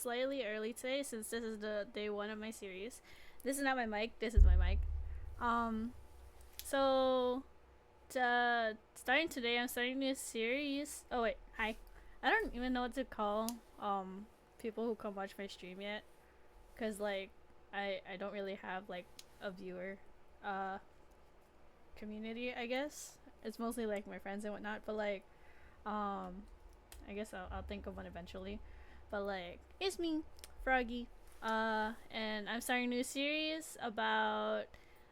slightly early today since this is the day one of my series. This is not my mic. This is my mic. Um, so starting today, I'm starting a new series. Oh wait, hi. I don't even know what to call people who come watch my stream yet, cause like I don't really have like a viewer uh community. I guess it's mostly like my friends and whatnot. But like um I guess I'll think of one eventually. But like, it's me, Froggy. And I'm starting a new series about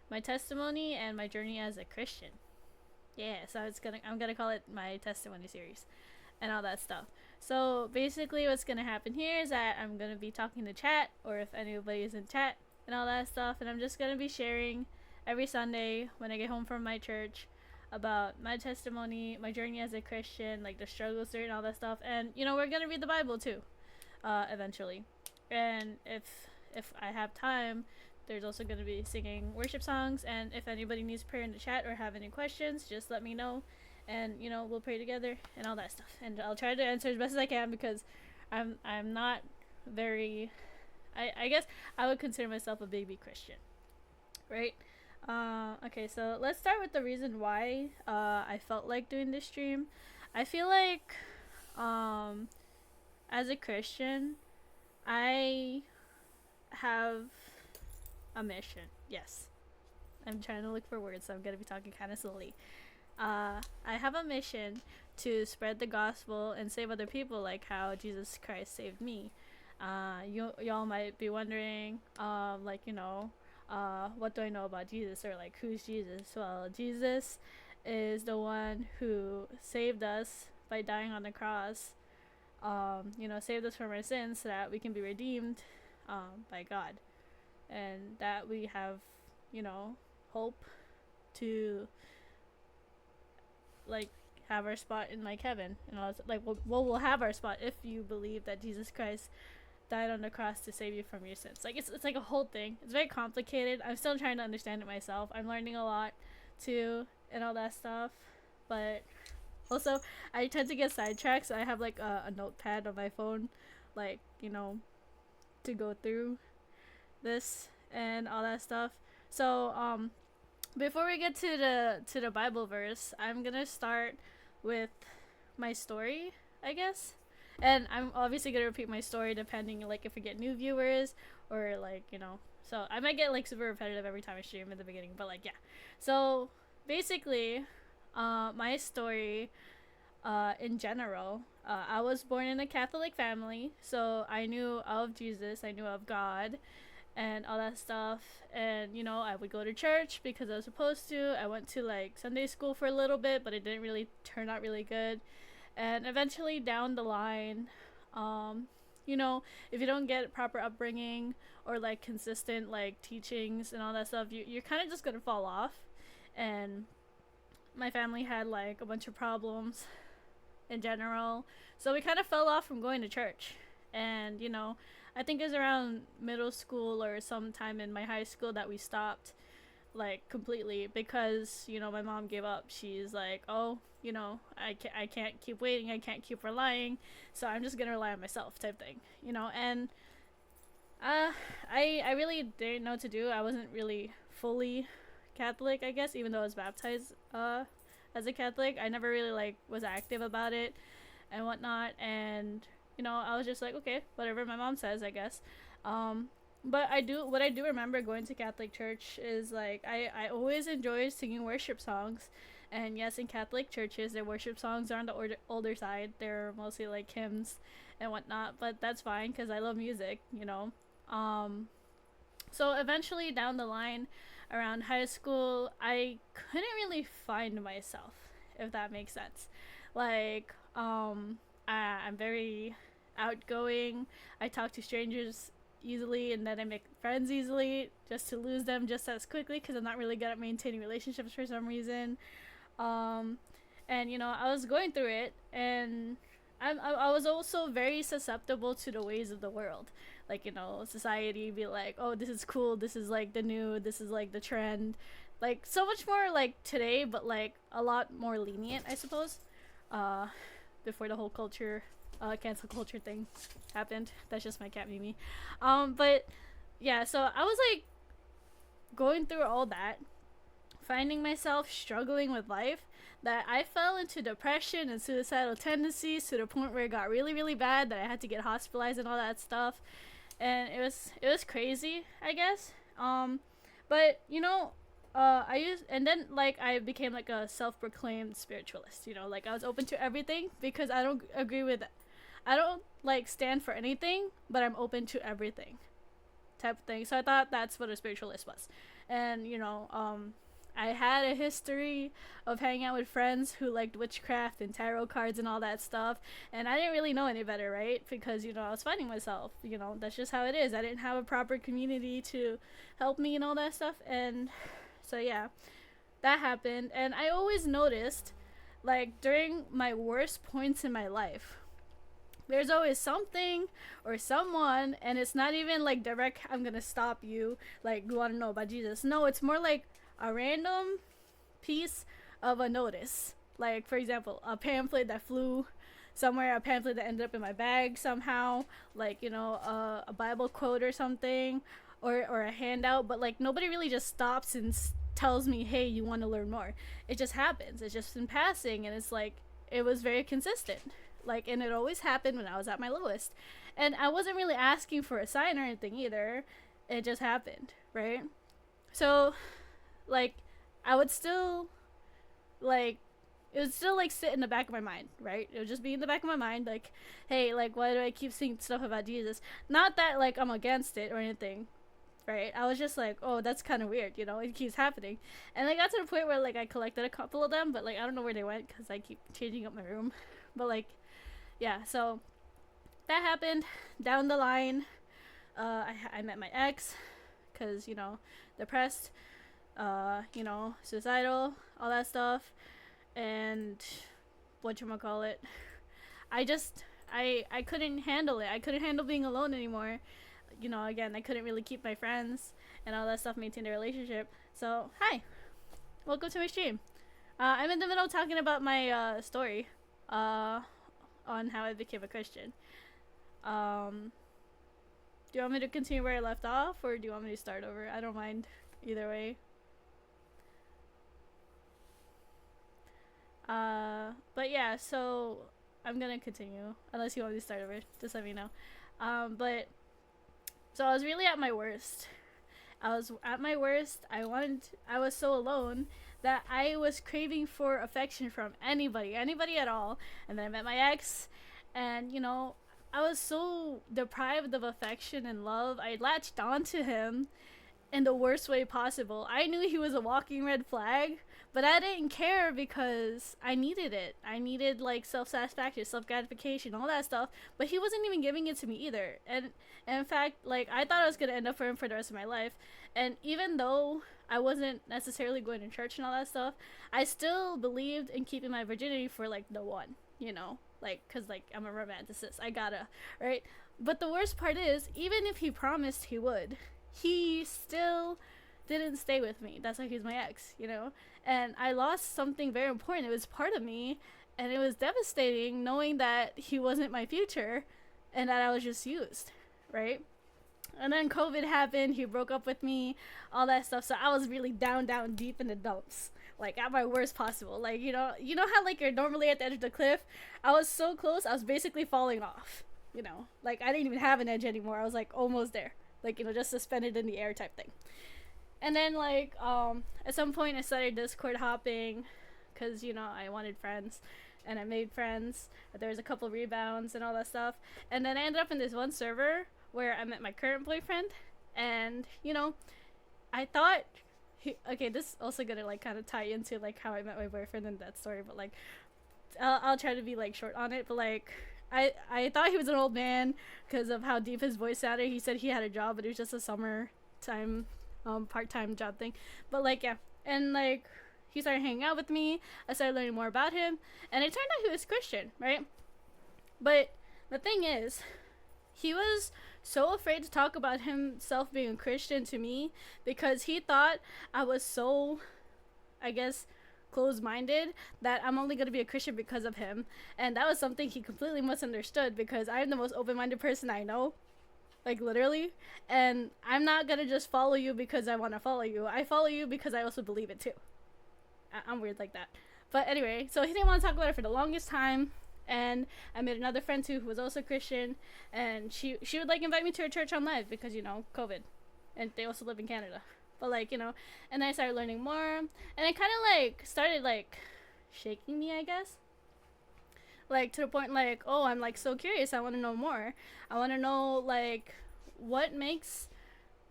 my testimony and my journey as a Christian. Yeah, so I'm gonna call it my testimony series and all that stuff. So basically, what's gonna happen here is that I'm gonna be talking to chat, or if anybody is in chat and all that stuff, and I'm just gonna be sharing every Sunday when I get home from my church about my testimony, my journey as a Christian, like the struggles through and all that stuff. And we're gonna read the Bible too, eventually. And if I have time, there's also gonna be singing worship songs. And if anybody needs prayer in the chat or have any questions, just let me know, and we'll pray together and all that stuff. And I'll try to answer as best as I can because I'm not very. I guess I would consider myself a baby Christian, right? Okay, so let's start with the reason why I felt like doing this stream. I feel like um, as a Christian, I have a mission. Yes. I'm trying to look for words, so I'm going to be talking kind of slowly. I have a mission to spread the gospel and save other people like how Jesus Christ saved me. Y'all might be wondering, what do I know about Jesus, or like, who's Jesus? Well, Jesus is the one who saved us by dying on the cross. Saved us from our sins so that we can be redeemed by God, and that we have, hope to like have our spot in like heaven. Like we'll have our spot if you believe that Jesus Christ died on the cross to save you from your sins. Like it's like a whole thing. It's very complicated. I'm still trying to understand it myself. I'm learning a lot too and all that stuff. But also I tend to get sidetracked, so I have like a notepad on my phone, like, to go through this and all that stuff. So before we get to the Bible verse, I'm gonna start with my story, I guess. And I'm obviously gonna repeat my story depending, like, if we get new viewers or like, So I might get like super repetitive every time I stream at the beginning, but like, yeah. So basically, my story, in general, I was born in a Catholic family, so I knew of Jesus, I knew of God, and all that stuff. And I would go to church because I was supposed to. I went to like Sunday school for a little bit, but it didn't really turn out really good. And eventually down the line, um if you don't get proper upbringing or like consistent like teachings and all that stuff, you're kind of just gonna fall off. And my family had like a bunch of problems in general, so we kind of fell off from going to church. And I think it was around middle school or sometime in my high school that we stopped, like, completely, because my mom gave up. She's like, oh, I can't keep waiting, I can't keep relying, so I'm just gonna rely on myself, type thing. And I really didn't know what to do. I wasn't really fully Catholic, I guess, even though I was baptized as a Catholic. I never really like was active about it and whatnot. And I was just like, okay, whatever my mom says, I guess. But what I do remember going to Catholic church is like I always enjoyed singing worship songs. And yes, in Catholic churches, their worship songs are on the older side. They're mostly like hymns and whatnot, but that's fine because I love music. So eventually down the line, around high school, I couldn't really find myself, if that makes sense. Like, I'm very outgoing. I talk to strangers easily, and then I make friends easily just to lose them just as quickly because I'm not really good at maintaining relationships for some reason. Um, and I was going through it, and I was also very susceptible to the ways of the world. Like, society be like, oh, this is cool, this is like the new, this is like the trend. Like, so much more like today, but like a lot more lenient, I suppose. Before the whole culture cancel culture thing happened. That's just my cat Mimi. But yeah, so I was like going through all that, finding myself struggling with life, that I fell into depression and suicidal tendencies to the point where it got really, really bad, that I had to get hospitalized and all that stuff. And it was crazy, I guess. But you know, I used, and then like I became like a self-proclaimed spiritualist. You know, like I was open to everything because I don't agree with, I don't like stand for anything, but I'm open to everything, type of thing. So I thought that's what a spiritualist was. And you know, I had a history of hanging out with friends who liked witchcraft and tarot cards and all that stuff, and I didn't really know any better, right? Because you know, I was finding myself, you know, that's just how it is. I didn't have a proper community to help me and all that stuff. And so yeah, that happened. And I always noticed, like during my worst points in my life, there's always something or someone, and it's not even like direct, I'm gonna stop you, like you want to know about Jesus. No, it's more like a random piece of a notice. Like for example, a pamphlet that flew somewhere, a pamphlet that ended up in my bag somehow, like you know, a Bible quote or something, or a handout. But like nobody really just stops and tells me, hey, you want to learn more. It just happens. It's just in passing, and it's like it was very consistent. Like, and it always happened when I was at my lowest, and I wasn't really asking for a sign or anything either. It just happened, right? So like I would still like, it would still like sit in the back of my mind, right? It would just be in the back of my mind, like, hey, like why do I keep seeing stuff about Jesus? Not that like I'm against it or anything, right? I was just like, oh, that's kind of weird, you know, it keeps happening. And I got to the point where like I collected a couple of them, but like I don't know where they went because I keep changing up my room. But like yeah, so that happened. Down the line, I met my ex, because you know, depressed, you know, suicidal, all that stuff. And whatchamacallit, I couldn't handle it. I couldn't handle being alone anymore. You know, again, I couldn't really keep my friends and all that stuff, maintain the relationship. So hi, welcome to my stream. I'm in the middle of talking about my story on how I became a Christian. Do you want me to continue where I left off, or do you want me to start over? I don't mind either way. But yeah, so I'm gonna continue unless you want me to start over. Just let me know. But so I was really at my worst. I was at my worst. I was so alone that I was craving for affection from anybody at all. And then I met my ex, and you know, I was so deprived of affection and love. I latched onto him in the worst way possible. I knew he was a walking red flag, but I didn't care because I needed it. I needed like self-satisfaction, self-gratification, all that stuff, but he wasn't even giving it to me either. And in fact, like I thought I was gonna end up for him for the rest of my life. And even though I wasn't necessarily going to church and all that stuff, I still believed in keeping my virginity for like the one, you know, like, cause like I'm a romanticist, I gotta, right? But the worst part is, even if he promised he would, he still didn't stay with me. That's why he's my ex, you know? And I lost something very important. It was part of me, and it was devastating knowing that he wasn't my future and that I was just used, right? And then COVID happened, he broke up with me, all that stuff. So I was really down deep in the dumps, like at my worst possible. Like, you know how like you're normally at the edge of the cliff? I was so close, I was basically falling off, you know? Like I didn't even have an edge anymore. I was like almost there. Like, you know, just suspended in the air type thing. And then like at some point I started Discord hopping because, you know, I wanted friends, and I made friends. There was a couple rebounds and all that stuff. And then I ended up in this one server where I met my current boyfriend. And, you know, I thought okay, this also gonna like kind of tie into like how I met my boyfriend and that story, but like I'll try to be like short on it. But like I thought he was an old man because of how deep his voice sounded. He said he had a job, but it was just a summertime part-time job thing. But like yeah, and like he started hanging out with me. I started learning more about him, and it turned out he was Christian, right? But the thing is, he was so afraid to talk about himself being a Christian to me because he thought I was so, I guess, closed-minded that I'm only going to be a Christian because of him. And that was something he completely misunderstood, because I'm the most open-minded person I know, like literally. And I'm not going to just follow you because I want to follow you. I follow you because I also believe it too. I'm weird like that. But anyway, so he didn't want to talk about it for the longest time. And I made another friend too who was also Christian, and she would like invite me to her church on live because, you know, COVID, and they also live in Canada. But like, you know, and then I started learning more, and it kind of like started like shaking me, I guess. Like to the point like, oh, I'm like so curious. I want to know more. I want to know like what makes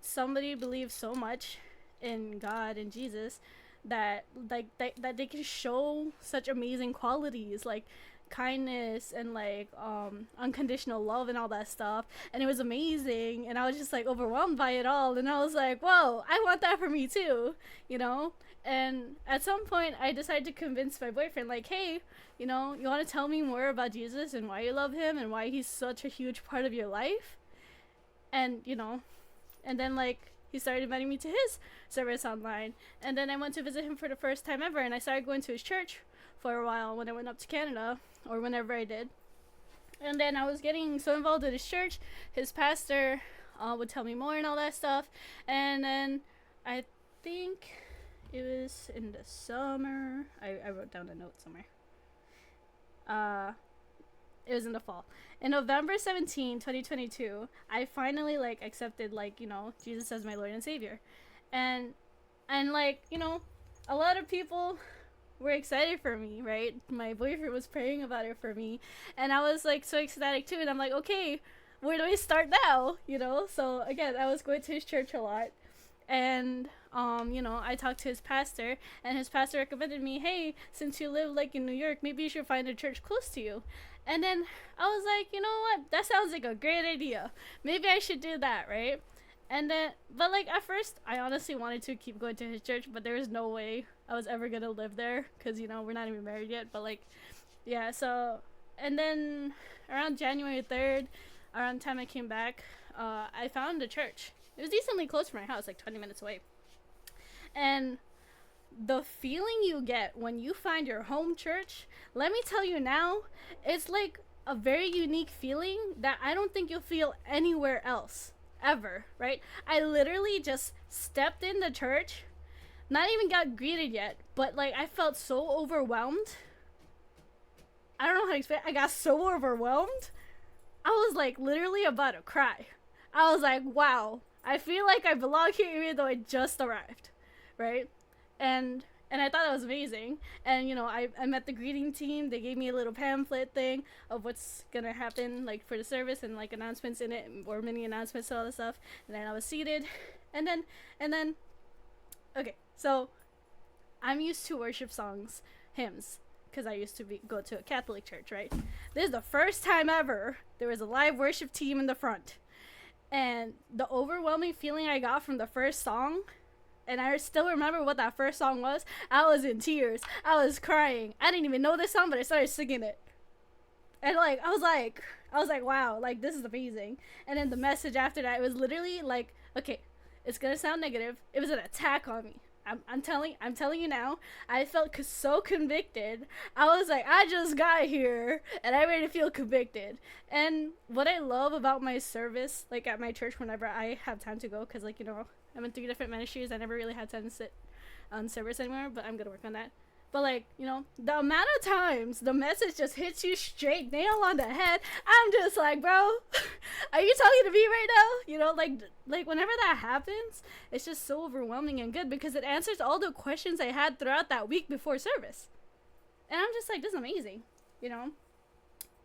somebody believe so much in God and Jesus that like that they can show such amazing qualities like kindness and like unconditional love and all that stuff. And it was amazing, and I was just like overwhelmed by it all, and I was like, whoa, I want that for me too, you know. And at some point I decided to convince my boyfriend like, hey, you know, you want to tell me more about Jesus and why you love him and why he's such a huge part of your life? And you know, and then like he started inviting me to his service online, and then I went to visit him for the first time ever, and I started going to his church for a while when I went up to Canada, or whenever I did. And then I was getting so involved in his church, his pastor would tell me more and all that stuff. And then I think it was in the summer, I wrote down a note somewhere. It was in the fall. In November 17, 2022, I finally like accepted like, you know, Jesus as my Lord and Savior. And like, you know, a lot of people were excited for me, right? My boyfriend was praying about it for me, and I was like so ecstatic too. And I'm like, okay, where do I start now? You know? So again, I was going to his church a lot, and you know, I talked to his pastor, and his pastor recommended me, hey, since you live like in New York, maybe you should find a church close to you. And then I was like, you know what? That sounds like a great idea. Maybe I should do that, right? And then, but like at first, I honestly wanted to keep going to his church, but there was no way I was ever gonna live there, because, you know, we're not even married yet. But like, yeah, so, and then around January 3rd, around the time I came back, I found a church. It was decently close to my house, like 20 minutes away. And the feeling you get when you find your home church, let me tell you now, it's like a very unique feeling that I don't think you'll feel anywhere else ever, right? I literally just stepped in the church, not even got greeted yet, but like I felt so overwhelmed. I don't know how to explain. I got so overwhelmed. I was like literally about to cry. I was like, wow, I feel like I belong here even though I just arrived, right? And I thought that was amazing. And you know, I met the greeting team. They gave me a little pamphlet thing of what's gonna happen like for the service, and like announcements in it, or mini announcements and all that stuff. And then I was seated, and then okay, so I'm used to worship songs, hymns, because I used to go to a Catholic church, right? This is the first time ever there was a live worship team in the front, and the overwhelming feeling I got from the first song, and I still remember what that first song was. I was in tears. I was crying. I didn't even know this song, but I started singing it. And like, I was like, wow, like this is amazing. And then the message after that, it was literally like, okay, it's gonna sound negative. It was an attack on me. I'm telling you now. I felt so convicted. I was like, I just got here, and I really feel convicted. And what I love about my service, like at my church, whenever I have time to go, because like, you know, I'm in 3 different ministries. I never really had time to sit on service anymore, but I'm gonna work on that. But like, you know, the amount of times the message just hits you straight nail on the head, I'm just like, bro, are you talking to me right now? You know, like whenever that happens, it's just so overwhelming and good, because it answers all the questions I had throughout that week before service. And I'm just like, this is amazing, you know?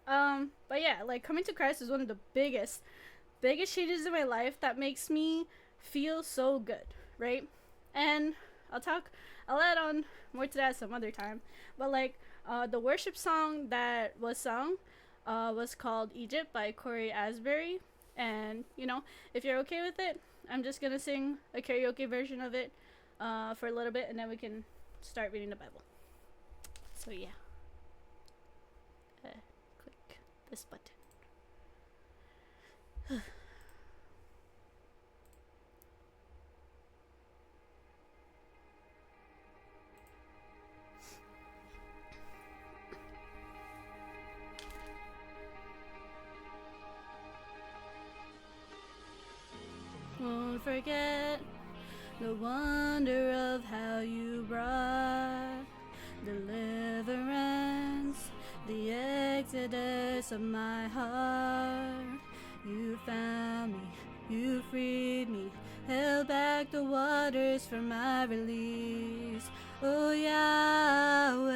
But yeah, like coming to Christ is one of the biggest changes in my life that makes me feel so good, right? And I'll add on more to that some other time. But like the worship song that was sung was called Egypt by Corey Asbury. And you know, if you're okay with it, I'm just gonna sing a karaoke version of it for a little bit, and then we can start reading the Bible. So yeah, click this button. won't forget the wonder of how you brought deliverance, the exodus of my heart. You found me, you freed me, held back the waters for my release. Oh Yahweh,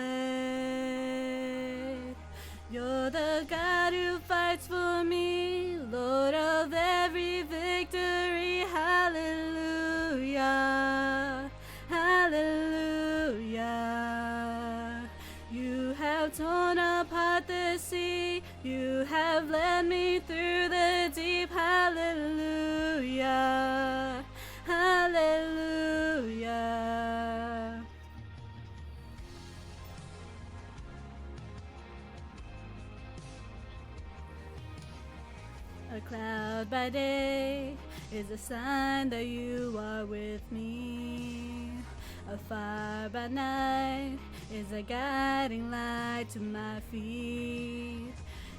you're the God who fights for me, Lord of every victory. Hallelujah, hallelujah. You have torn apart the sea, you have led me through the deep. Hallelujah, hallelujah. A cloud by day is a sign that you are with me. A fire by night is a guiding light to my feet.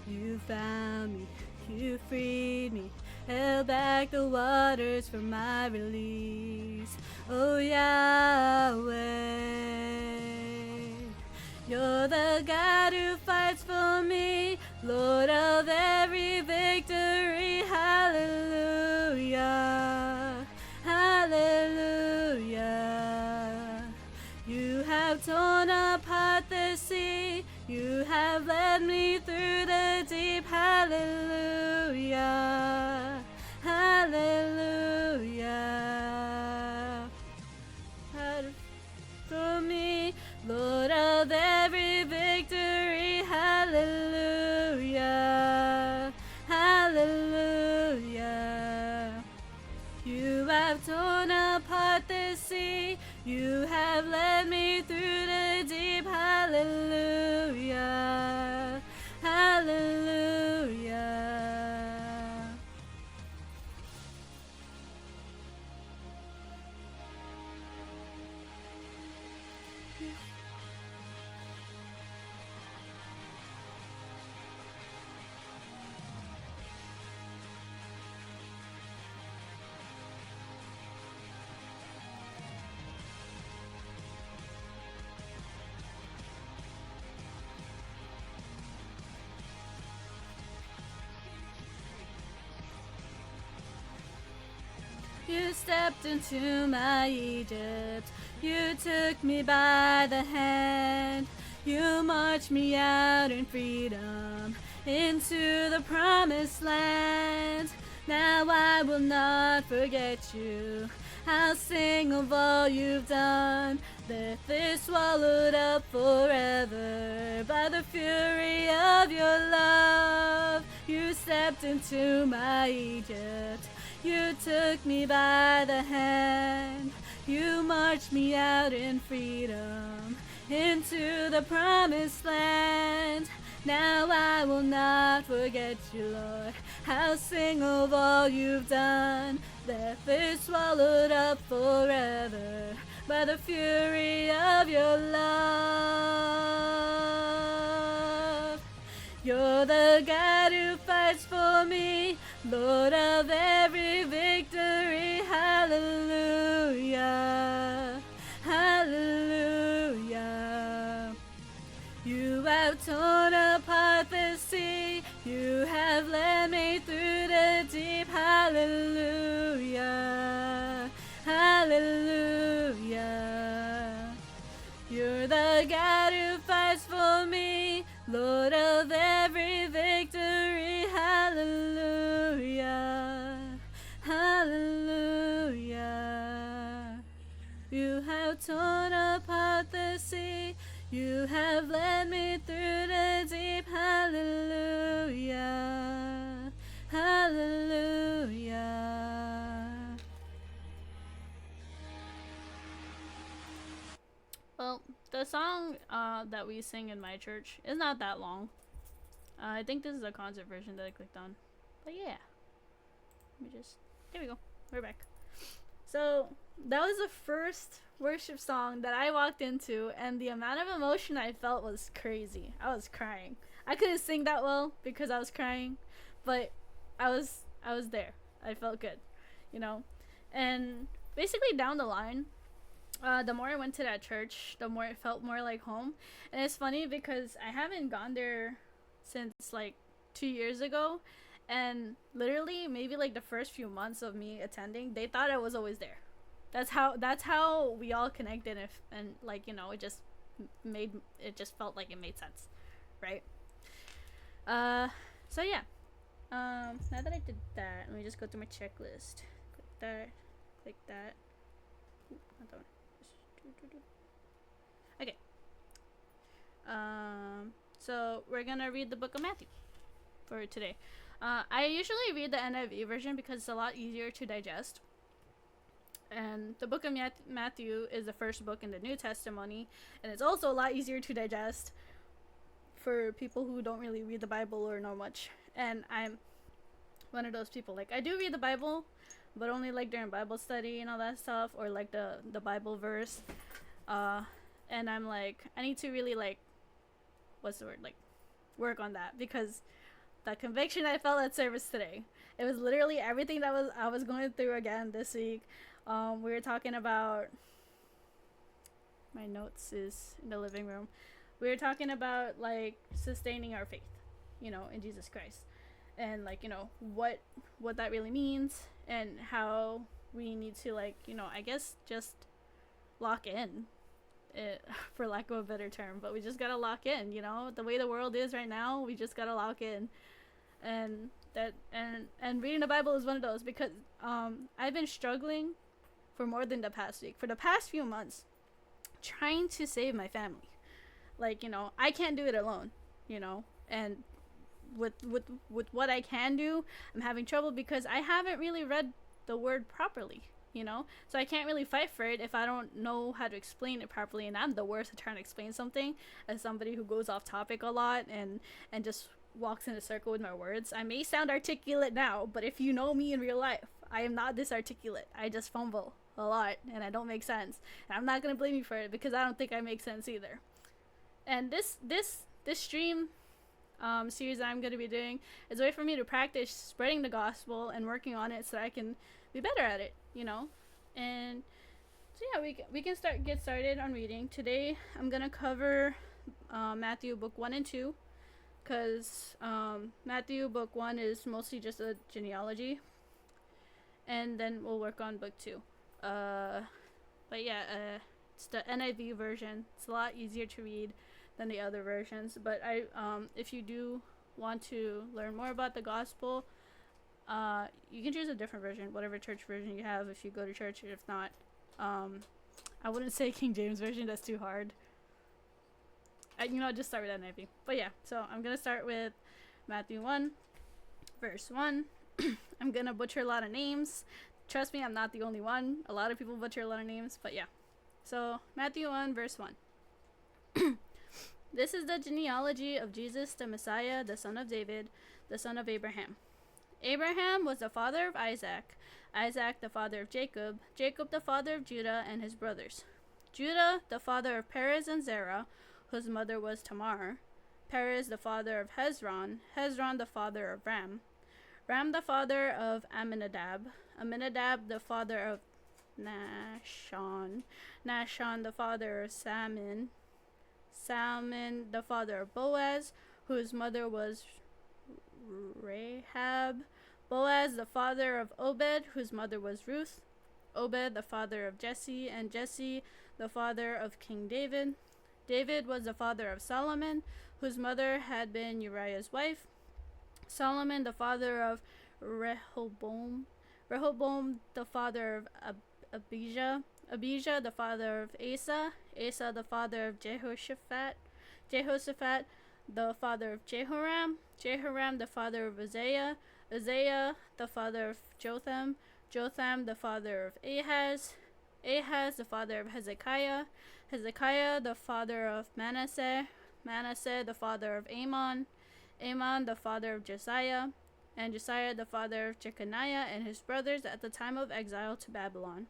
You found me, you freed me, held back the waters for my release. Oh Yahweh, you're the God who fights for me, Lord of every victory. Hallelujah, hallelujah. You have torn apart the sea, you have led me through the deep. Hallelujah, hallelujah. For me, Lord of every victory. Hallelujah, hallelujah. You have torn apart the sea, you have led me through the deep. Hallelujah, hallelujah. You stepped into my Egypt, you took me by the hand, you marched me out in freedom into the promised land. Now I will not forget you, I'll sing of all you've done. Death is swallowed up forever by the fury of your love. You stepped into my Egypt, you took me by the hand, you marched me out in freedom into the promised land. Now I will not forget you, Lord, I'll sing of all you've done. Death is swallowed up forever by the fury of your love. You're the God who fights for me, Lord of every victory. Hallelujah, hallelujah. You have torn apart the sea, you have led me through the deep. Hallelujah, hallelujah. You're the God who fights for me, Lord of every victory. Hallelujah, hallelujah. You have torn apart the sea, you have led me through the deep. Hallelujah, hallelujah. Well, the song that we sing in my church is not that long. I think this is a concert version that I clicked on. But yeah. Let me just... There we go. We're back. So, that was the first worship song that I walked into, and the amount of emotion I felt was crazy. I was crying. I couldn't sing that well because I was crying, but I was there. I felt good, you know. And basically down the line, the more I went to that church, the more it felt more like home. And it's funny because I haven't gone there since like 2 years ago. And literally, maybe like the first few months of me attending, they thought I was always there. That's how we all connected, and like made it just felt like it made sense, right? Uh, so yeah. Now that I did that, let me just go through my checklist. Click that. Click that. Ooh, not that one. Okay. So we're gonna read the book of Matthew for today. I usually read the NIV version because it's a lot easier to digest. And the book of Matthew is the first book in the New Testimony, and it's also a lot easier to digest for people who don't really read the Bible or know much. And I'm one of those people. Like, I do read the Bible, but only like during Bible study and all that stuff, or like the Bible verse. And I'm like, I need to really like, what's the word, like, work on that, because the conviction I felt at service today, it was literally everything that I was going through again this week. We were talking about, my notes is in the living room. We were talking about like sustaining our faith, in Jesus Christ, and like what that really means, and how we need to like I guess just lock in it, for lack of a better term, but we just gotta lock in. The way the world is right now, we just gotta lock in. And that and reading the Bible is one of those, because I've been struggling for more than the past week, for the past few months, trying to save my family. Like, I can't do it alone, and with what I can do, I'm having trouble because I haven't really read the word properly, so I can't really fight for it if I don't know how to explain it properly. And I'm the worst at trying to explain something, as somebody who goes off topic a lot and just walks in a circle with my words. I may sound articulate now, but if you know me in real life, I am not this articulate. I just fumble a lot and I don't make sense, and I'm not gonna blame you for it, because I don't think I make sense either. And this stream series that I'm going to be doing is a way for me to practice spreading the gospel and working on it so that I can be better at it, And so yeah, we can get started on reading. Today I'm going to cover Matthew book 1 and 2, because Matthew book 1 is mostly just a genealogy, and then we'll work on book 2. But yeah, it's the NIV version. It's a lot easier to read than the other versions. But if you do want to learn more about the gospel, you can choose a different version, whatever church version you have, if you go to church. If not, I wouldn't say King James version. That's too hard. Just start with NIV. But yeah, so I'm gonna start with Matthew 1, verse 1. I'm gonna butcher a lot of names. Trust me, I'm not the only one. A lot of people butcher a lot of names, but yeah. So, Matthew 1, verse 1. This is the genealogy of Jesus, the Messiah, the son of David, the son of Abraham. Abraham was the father of Isaac, Isaac the father of Jacob, Jacob the father of Judah and his brothers, Judah the father of Perez and Zerah, whose mother was Tamar, Perez the father of Hezron, Hezron the father of Ram, Ram the father of Amminadab, Amminadab the father of Nahshon, Nahshon the father of Salmon, Salmon the father of Boaz, whose mother was Rahab, Boaz the father of Obed, whose mother was Ruth, Obed the father of Jesse, and Jesse the father of King David. David was the father of Solomon, whose mother had been Uriah's wife. Solomon the father of Rehoboam, Rehoboam the father of Abijah, Abijah the father of Asa, Asa the father of Jehoshaphat, Jehoshaphat the father of Jehoram, Jehoram the father of Uzziah, Uzziah the father of Jotham, Jotham the father of Ahaz, Ahaz the father of Hezekiah, Hezekiah the father of Manasseh, Manasseh the father of Amon, Amon the father of Josiah, and Josiah the father of Jeconiah and his brothers at the time of exile to Babylon.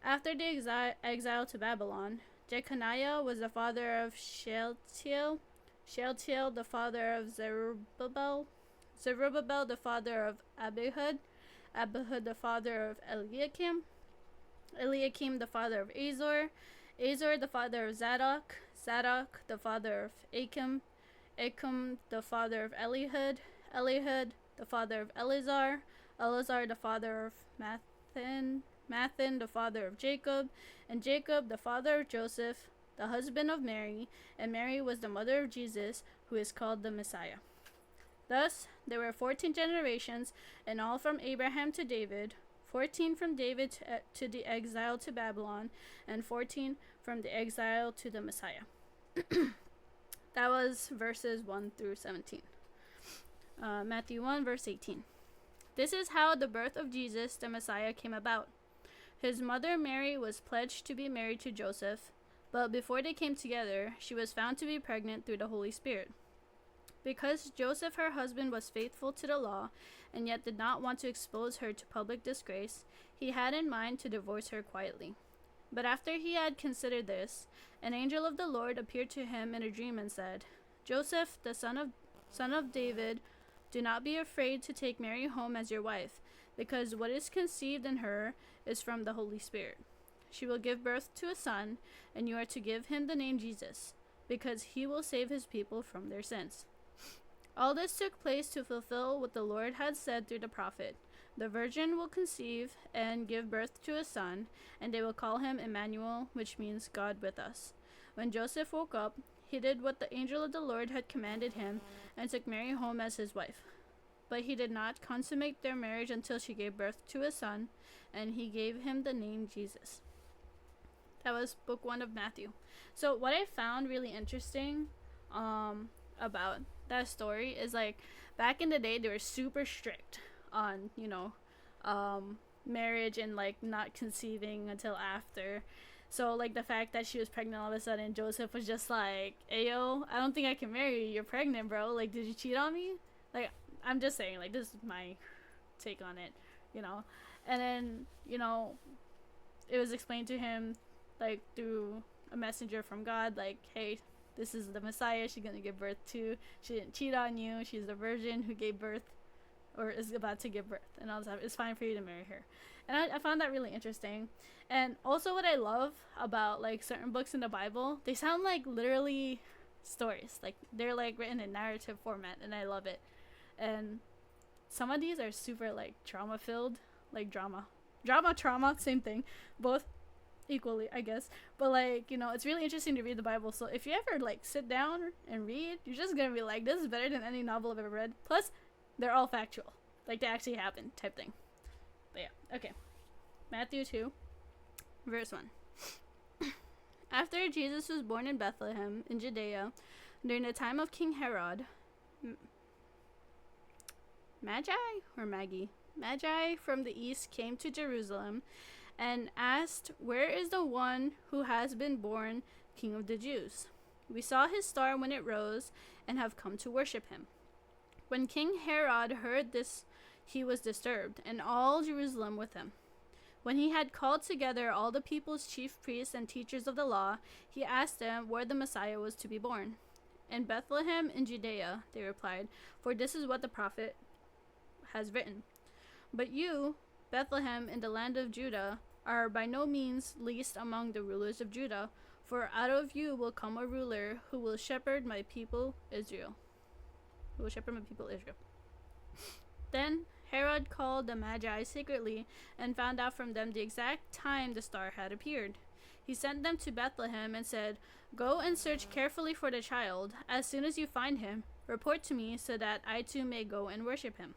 After the exile to Babylon, Jeconiah was the father of Shealtiel, Shealtiel the father of Zerubbabel, Zerubbabel the father of Abihud, Abihud the father of Eliakim, Eliakim the father of Azor, Azor the father of Zadok, Zadok the father of Achim, Achim the father of Elihud, Elihud the father of Eleazar, Eleazar the father of Mathan, Mathan the father of Jacob, and Jacob the father of Joseph, the husband of Mary, and Mary was the mother of Jesus, who is called the Messiah. Thus, there were 14 generations, and all from Abraham to David, 14 from David to the exile to Babylon, and 14 from the exile to the Messiah. That was verses 1 through 17. Matthew 1, verse 18. This is how the birth of Jesus, the Messiah, came about. His mother Mary was pledged to be married to Joseph, but before they came together, she was found to be pregnant through the Holy Spirit. Because Joseph, her husband, was faithful to the law, and yet did not want to expose her to public disgrace, he had in mind to divorce her quietly. But after he had considered this, an angel of the Lord appeared to him in a dream and said, Joseph, the son of David, do not be afraid to take Mary home as your wife, because what is conceived in her is from the Holy Spirit. She will give birth to a son, and you are to give him the name Jesus, because he will save his people from their sins. All this took place to fulfill what the Lord had said through the prophet. The virgin will conceive and give birth to a son, and they will call him Emmanuel, which means God with us. When Joseph woke up, he did what the angel of the Lord had commanded him, and took Mary home as his wife. But he did not consummate their marriage until she gave birth to a son, and he gave him the name Jesus. That was book 1 of Matthew. So what I found really interesting about that story is, like, back in the day they were super strict on, marriage and, like, not conceiving until after. So, like, the fact that she was pregnant all of a sudden, Joseph was just like, Ayo, I don't think I can marry you. You're pregnant, bro. Like, did you cheat on me? Like, I'm just saying, like, this is my take on it, And then, it was explained to him, like, through a messenger from God, like, hey, this is the Messiah she's gonna give birth to. She didn't cheat on you. She's the virgin who gave birth, or is about to give birth, and all that. It's fine for you to marry her. And I found that really interesting. And also what I love about, like, certain books in the Bible, they sound like literally stories. Like, they're, like, written in narrative format, and I love it. And some of these are super, like, trauma filled, like drama, same thing, both equally, I guess. But, like, it's really interesting to read the Bible. So if you ever, like, sit down and read, you're just gonna be like, this is better than any novel I've ever read. Plus, they're all factual, like, they actually happened type thing. But yeah, okay. Matthew 2, verse 1. After Jesus was born in Bethlehem in Judea, during the time of King Herod, Magi from the east came to Jerusalem and asked, where is the one who has been born King of the Jews? We saw his star when it rose and have come to worship him. When King Herod heard this, he was disturbed, and all Jerusalem with him. When he had called together all the people's chief priests and teachers of the law, he asked them where the Messiah was to be born. In Bethlehem in Judea, they replied, for this is what the prophet has written. But you, Bethlehem in the land of Judah, are by no means least among the rulers of Judah, for out of you will come a ruler who will shepherd my people Israel. Then Herod called the Magi secretly and found out from them the exact time the star had appeared. He sent them to Bethlehem and said, go and search carefully for the child. As soon as you find him, report to me so that I too may go and worship him.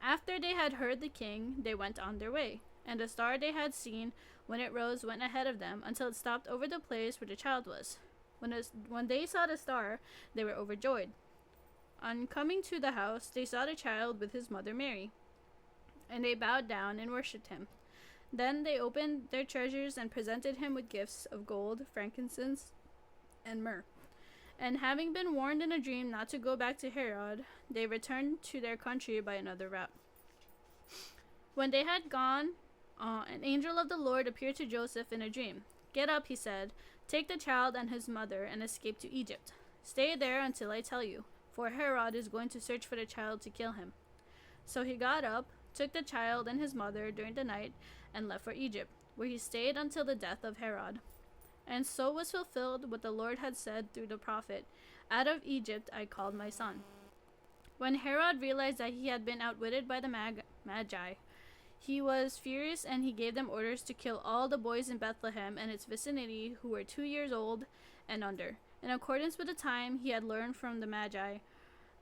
After they had heard the king, they went on their way, and the star they had seen when it rose went ahead of them until it stopped over the place where the child was. When they saw the star, they were overjoyed. On coming to the house, they saw the child with his mother Mary, and they bowed down and worshipped him. Then they opened their treasures and presented him with gifts of gold, frankincense, and myrrh. And having been warned in a dream not to go back to Herod, they returned to their country by another route. When they had gone, an angel of the Lord appeared to Joseph in a dream. Get up, he said, take the child and his mother and escape to Egypt. Stay there until I tell you, for Herod is going to search for the child to kill him. So he got up, took the child and his mother during the night and left for Egypt, where he stayed until the death of Herod. And so was fulfilled what the Lord had said through the prophet, "Out of Egypt I called my son." When Herod realized that he had been outwitted by the Magi, he was furious, and he gave them orders to kill all the boys in Bethlehem and its vicinity who were 2 years old and under, in accordance with the time he had learned from the Magi.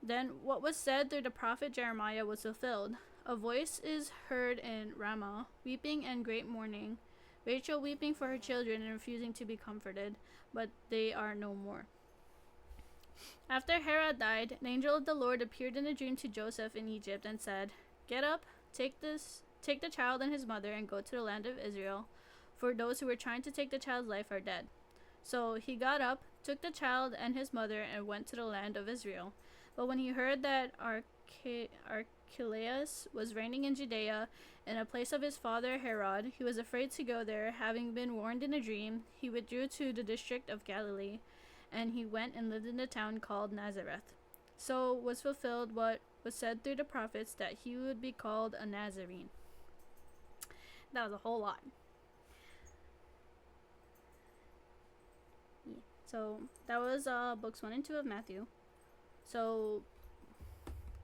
Then what was said through the prophet Jeremiah was fulfilled. A voice is heard in Ramah, weeping and great mourning, Rachel weeping for her children and refusing to be comforted, but they are no more. After Herod died, an angel of the Lord appeared in a dream to Joseph in Egypt and said, "Get up, take the child and his mother and go to the land of Israel, for those who were trying to take the child's life are dead." So he got up, took the child and his mother, and went to the land of Israel. But when he heard that Archelaus was reigning in Judea in a place of his father Herod, he was afraid to go there. Having been warned in a dream, he withdrew to the district of Galilee, and he went and lived in a town called Nazareth. So was fulfilled what was said through the prophets, that he would be called a Nazarene. That was a whole lot. Yeah. So that was books 1 and 2 of Matthew. So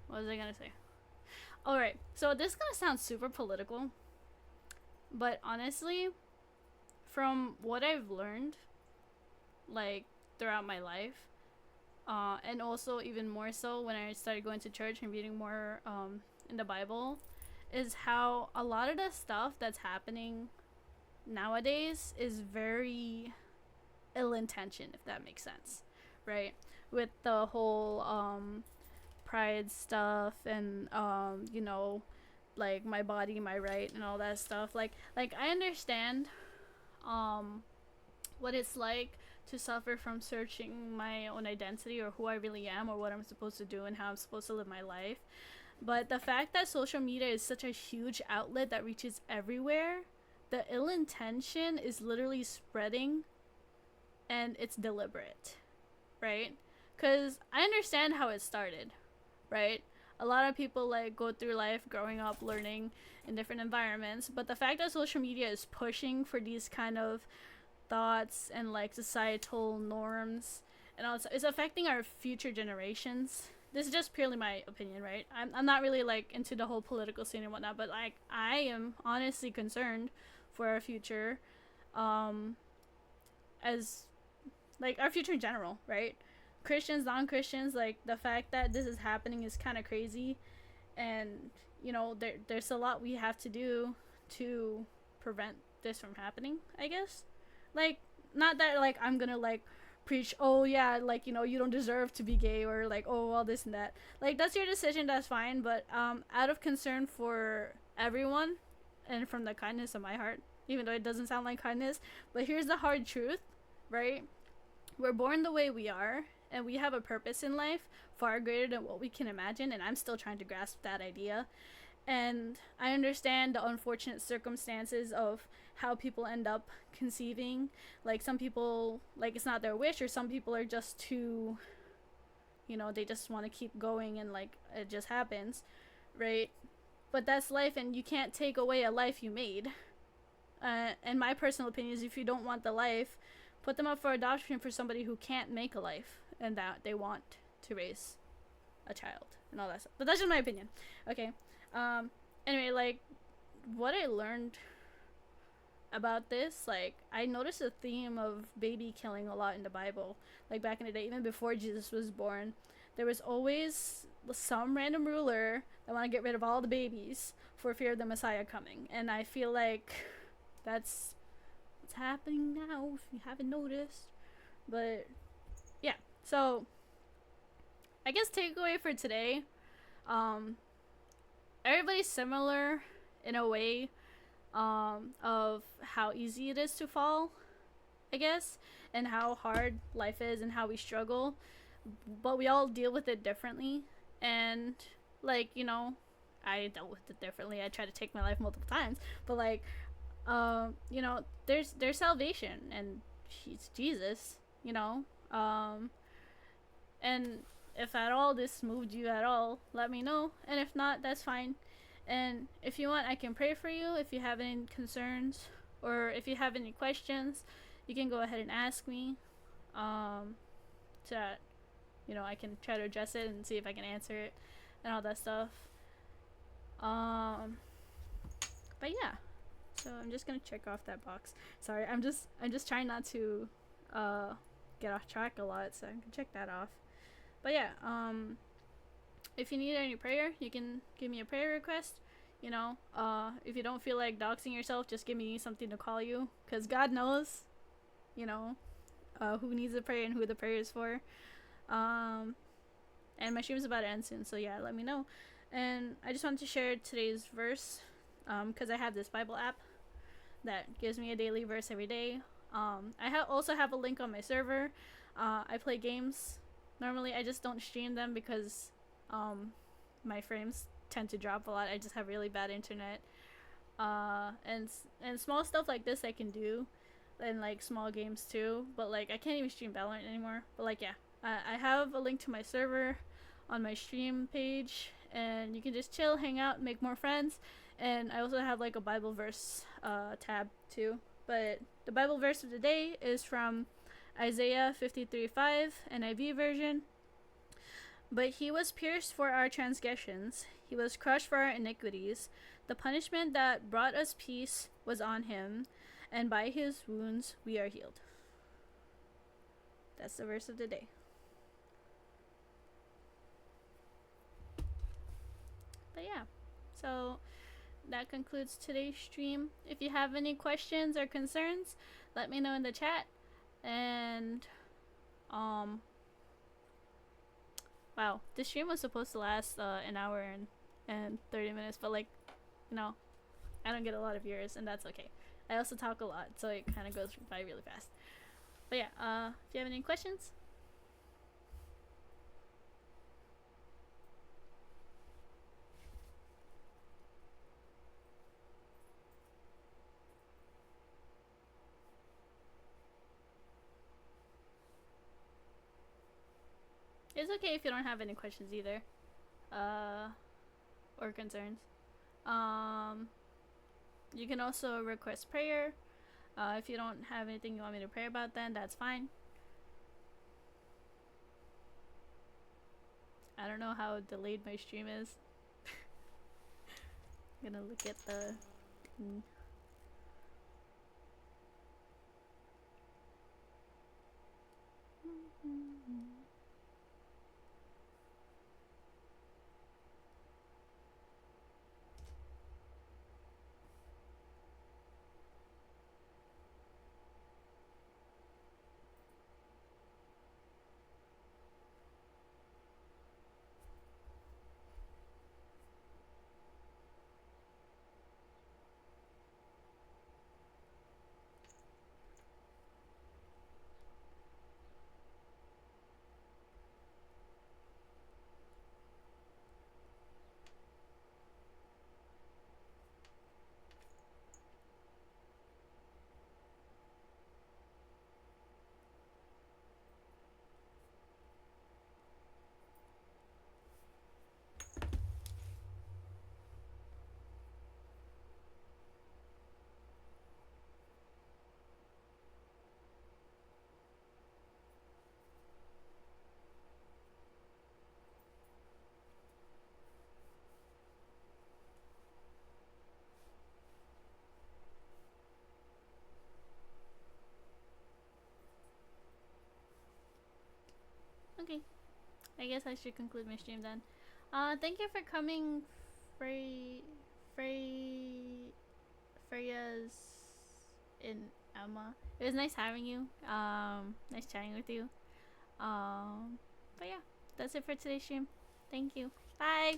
what was I gonna say? Alright, so this is gonna sound super political, but honestly, from what I've learned, like, throughout my life, and also even more so when I started going to church and reading more in the Bible, is how a lot of the stuff that's happening nowadays is very ill-intentioned, if that makes sense, right? With the whole pride stuff and you know, like my body, my right, and all that stuff. Like I understand what it's like to suffer from searching my own identity or who I really am or what I'm supposed to do and how I'm supposed to live my life. But the fact that social media is such a huge outlet that reaches everywhere, the ill intention is literally spreading, and it's deliberate, right? Because I understand how it started, right? A lot of people like go through life growing up learning in different environments, but the fact that social media is pushing for these kind of thoughts and like societal norms and also it's affecting our future generations. This is just purely my opinion, right? I'm not really like into the whole political scene and whatnot, but like I am honestly concerned for our future, as like our future in general, right? Christians, non-Christians, like the fact that this is happening is kind of crazy, and you know there's a lot we have to do to prevent this from happening, I guess. Like, not that like I'm gonna like preach, oh yeah, like, you know, you don't deserve to be gay, or like, oh, all this and that. Like, that's your decision, that's fine, but out of concern for everyone and from the kindness of my heart, even though it doesn't sound like kindness, but here's the hard truth, right? We're born the way we are, and we have a purpose in life far greater than what we can imagine, and I'm still trying to grasp that idea. And I understand the unfortunate circumstances of how people end up conceiving. Like, some people, like, it's not their wish, or some people are just too, you know, they just want to keep going, and like it just happens, right? But that's life, and you can't take away a life you made. And my personal opinion is, if you don't want the life, put them up for adoption for somebody who can't make a life and that they want to raise a child and all that stuff. But that's just my opinion. Okay. Anyway, like, what I learned about this, like, I noticed a theme of baby killing a lot in the Bible. Like, back in the day, even before Jesus was born, there was always some random ruler that want to get rid of all the babies for fear of the Messiah coming. And I feel like that's what's happening now, if you haven't noticed. But yeah, so I guess takeaway for today, everybody's similar in a way, of how easy it is to fall, I guess, and how hard life is and how we struggle, but we all deal with it differently. And like, you know, I dealt with it differently. I tried to take my life multiple times, but like, you know, there's salvation, and it's Jesus, you know. And if at all this moved you at all, let me know, and if not, that's fine. And if you want, I can pray for you if you have any concerns or if you have any questions. You can go ahead and ask me. So that, I can try to address it and see if I can answer it and all that stuff. But yeah. So I'm just gonna check off that box. Sorry, I'm just trying not to get off track a lot, so I can check that off. But yeah, if you need any prayer, you can give me a prayer request. If you don't feel like doxing yourself, just give me something to call you, because God knows, who needs a prayer and who the prayer is for. And my stream is about to end soon, so yeah, let me know. And I just wanted to share today's verse, because I have this Bible app that gives me a daily verse every day. I also have a link on my server. I play games. Normally, I just don't stream them because my frames tend to drop a lot. I just have really bad internet. And small stuff like this I can do, and like small games too. But like I can't even stream Valorant anymore. But like yeah, I have a link to my server on my stream page, and you can just chill, hang out, make more friends. And I also have like a Bible verse tab too. But the Bible verse of the day is from Isaiah 53:5, NIV version. But he was pierced for our transgressions, he was crushed for our iniquities. The punishment that brought us peace was on him, and by his wounds we are healed. That's the verse of the day. But yeah, so that concludes today's stream. If you have any questions or concerns, let me know in the chat. And wow, this stream was supposed to last an hour and 30 minutes, but like, I don't get a lot of viewers, and that's okay. I also talk a lot, so it kind of goes by really fast. But yeah, if you have any questions. It's okay if you don't have any questions either, or concerns. You can also request prayer. If you don't have anything you want me to pray about, then that's fine. I don't know how delayed my stream is. I'm gonna look at the... Okay, I guess I should conclude my stream then. Thank you for coming, Freya's in Emma. It was nice having you. Nice chatting with you. But yeah, that's it for today's stream. Thank you. Bye.